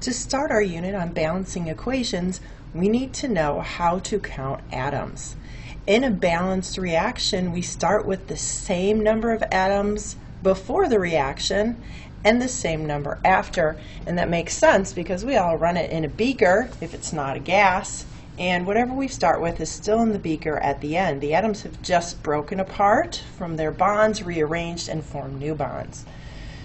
To start our unit on balancing equations, we need to know how to count atoms. In a balanced reaction, we start with the same number of atoms before the reaction and the same number after. And that makes sense because we all run it in a beaker if it's not a gas, and whatever we start with is still in the beaker at the end. The atoms have just broken apart from their bonds, rearranged, and formed new bonds.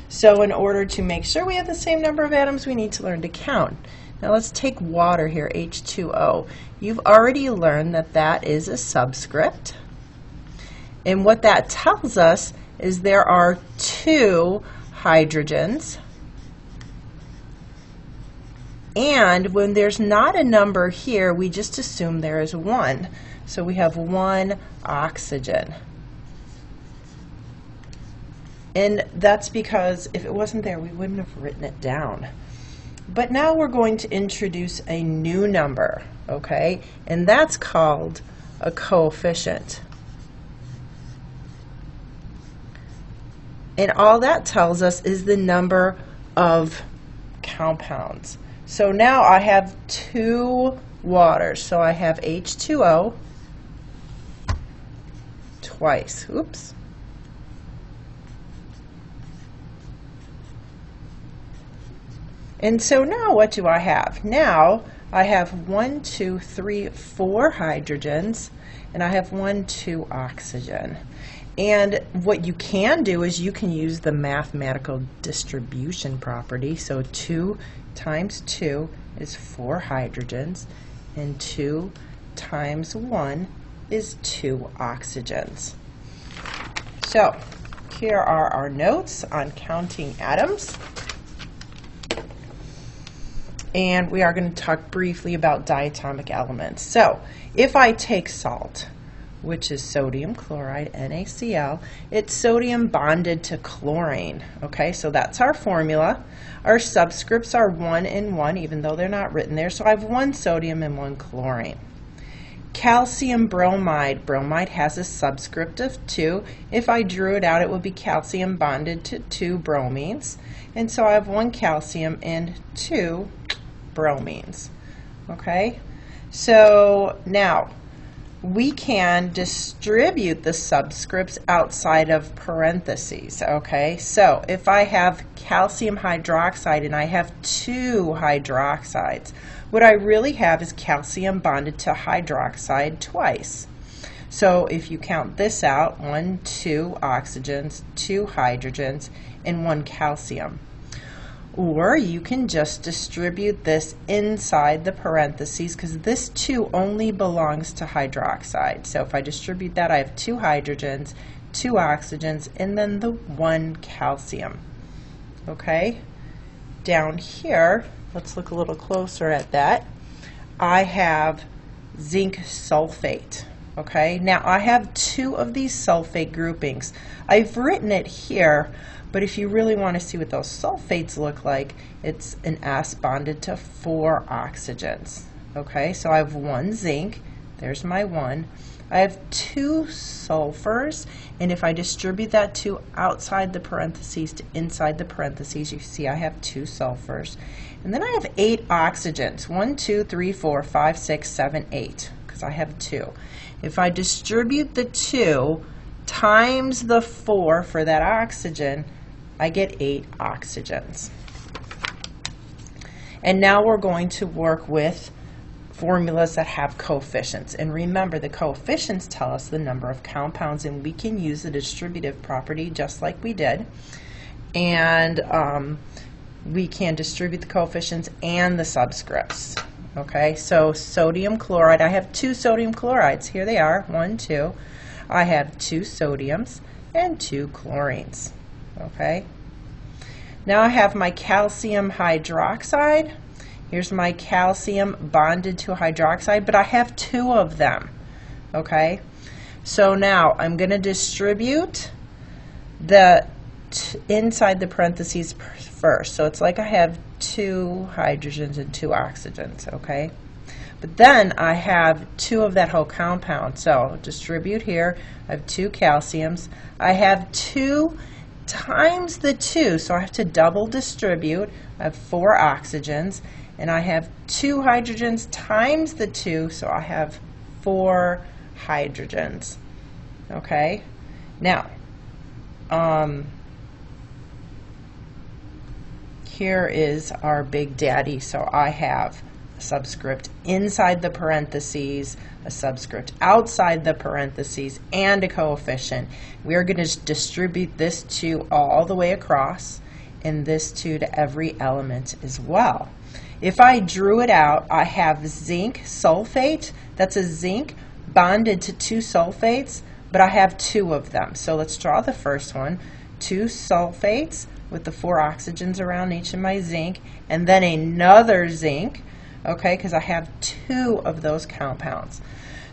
So in order to make sure we have the same number of atoms, we need to learn to count. Now let's take water here, H2O. You've already learned that that is a subscript. And what that tells us is there are 2 hydrogens. And when there's not a number here, we just assume there is 1. So we have 1 oxygen. And that's because if it wasn't there, we wouldn't have written it down. But now we're going to introduce a new number, okay? And that's called a coefficient. And all that tells us is the number of compounds. So now I have 2 waters. So I have H2O twice. Oops. And so now what do I have? Now I have 1, 2, 3, 4 hydrogens, and I have 1, 2 oxygen. And what you can do is you can use the mathematical distribution property. So 2 times 2 is 4 hydrogens, and 2 times 1 is 2 oxygens. So here are our notes on counting atoms. And we are going to talk briefly about diatomic elements. So if I take salt, which is sodium chloride, NaCl, it's sodium bonded to chlorine. Okay, so that's our formula. Our subscripts are 1 and 1, even though they're not written there. So I have 1 sodium and 1 chlorine. Calcium bromide. Bromide has a subscript of 2. If I drew it out, it would be calcium bonded to 2 bromines. And so I have 1 calcium and 2 bromines. Okay, so now we can distribute the subscripts outside of parentheses. Okay, so if I have calcium hydroxide and I have 2 hydroxides, what I really have is calcium bonded to hydroxide twice. So if you count this out, 1, 2 oxygens, 2 hydrogens, and 1 calcium. Or you can just distribute this inside the parentheses because this 2 only belongs to hydroxide. So if I distribute that, I have 2 hydrogens, 2 oxygens, and then the 1 calcium. Okay? Down here, let's look a little closer at that. I have zinc sulfate. Okay? Now I have 2 of these sulfate groupings. I've written it here, but if you really want to see what those sulfates look like, it's an S bonded to 4 oxygens. Okay, so I have 1 zinc, there's my 1. I have 2 sulfurs, and if I distribute that 2 outside the parentheses to inside the parentheses, you see I have 2 sulfurs. And then I have 8 oxygens, 1, 2, 3, 4, 5, 6, 7, 8, because I have 2. If I distribute the 2 times the 4 for that oxygen, I get 8 oxygens. And now we're going to work with formulas that have coefficients. And remember, the coefficients tell us the number of compounds, and we can use the distributive property just like we did. And we can distribute the coefficients and the subscripts. Okay, so sodium chloride, I have 2 sodium chlorides. Here they are, 1, 2. I have 2 sodiums and 2 chlorines. Okay, now I have my calcium hydroxide. Here's my calcium bonded to hydroxide, but I have 2 of them. Okay, so now I'm going to distribute the inside the parentheses first. So it's like I have 2 hydrogens and 2 oxygens. Okay, but then I have 2 of that whole compound. So distribute here. I have 2 calciums. I have 2 times the 2, so I have to double distribute. I have 4 oxygens, and I have 2 hydrogens times the 2, so I have 4 hydrogens. Okay? Now, here is our big daddy. So I have a subscript inside the parentheses, a subscript outside the parentheses, and a coefficient. We are going to distribute this 2 all the way across, and this 2 to every element as well. If I drew it out, I have zinc sulfate. That's a zinc bonded to 2 sulfates, but I have 2 of them. So let's draw the first one. 2 sulfates with the 4 oxygens around each of my zinc, and then another zinc, okay, because I have 2 of those compounds.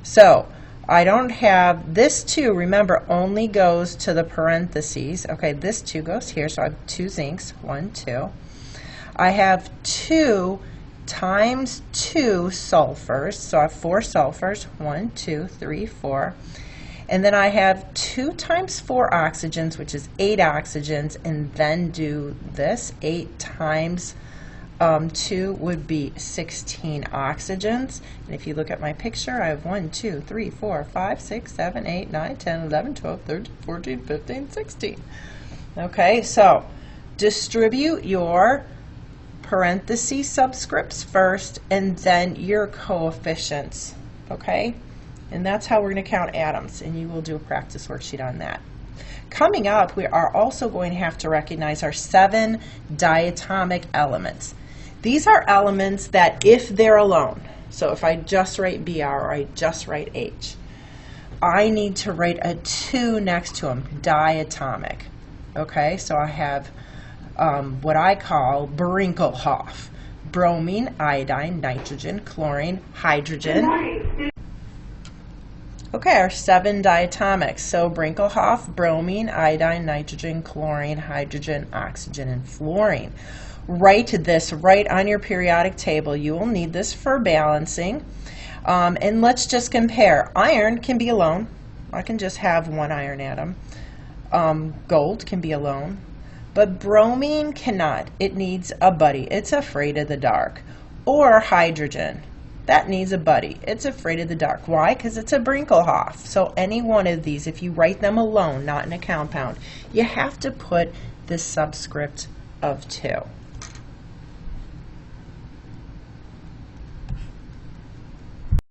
So I don't have this 2, remember, only goes to the parentheses. Okay, this 2 goes here, so I have 2 zincs, 1, 2. I have 2 times 2 sulfurs, so I have 4 sulfurs, 1, 2, 3, 4. And then I have 2 times 4 oxygens, which is 8 oxygens, and then do this. 8 times 2 would be 16 oxygens. And if you look at my picture, I have 1, 2, 3, 4, 5, 6, 7, 8, 9, 10, 11, 12, 13, 14, 15, 16. Okay, so distribute your parentheses subscripts first, and then your coefficients. Okay? And that's how we're going to count atoms, and you will do a practice worksheet on that. Coming up, we are also going to have to recognize our 7 diatomic elements. These are elements that if they're alone, so if I just write Br or I just write H, I need to write a 2 next to them, diatomic. Okay, so I have what I call Brinkelhoff. Bromine, iodine, nitrogen, chlorine, hydrogen. Okay, our 7 diatomics. So Brinkelhoff, bromine, iodine, nitrogen, chlorine, hydrogen, oxygen, and fluorine. Write this right on your periodic table. You will need this for balancing. And let's just compare. Iron can be alone. I can just have 1 iron atom. Gold can be alone. But bromine cannot. It needs a buddy. It's afraid of the dark. Or hydrogen. That needs a buddy. It's afraid of the dark. Why? Because it's a Brinkelhoff. So any one of these, if you write them alone, not in a compound, you have to put the subscript of 2.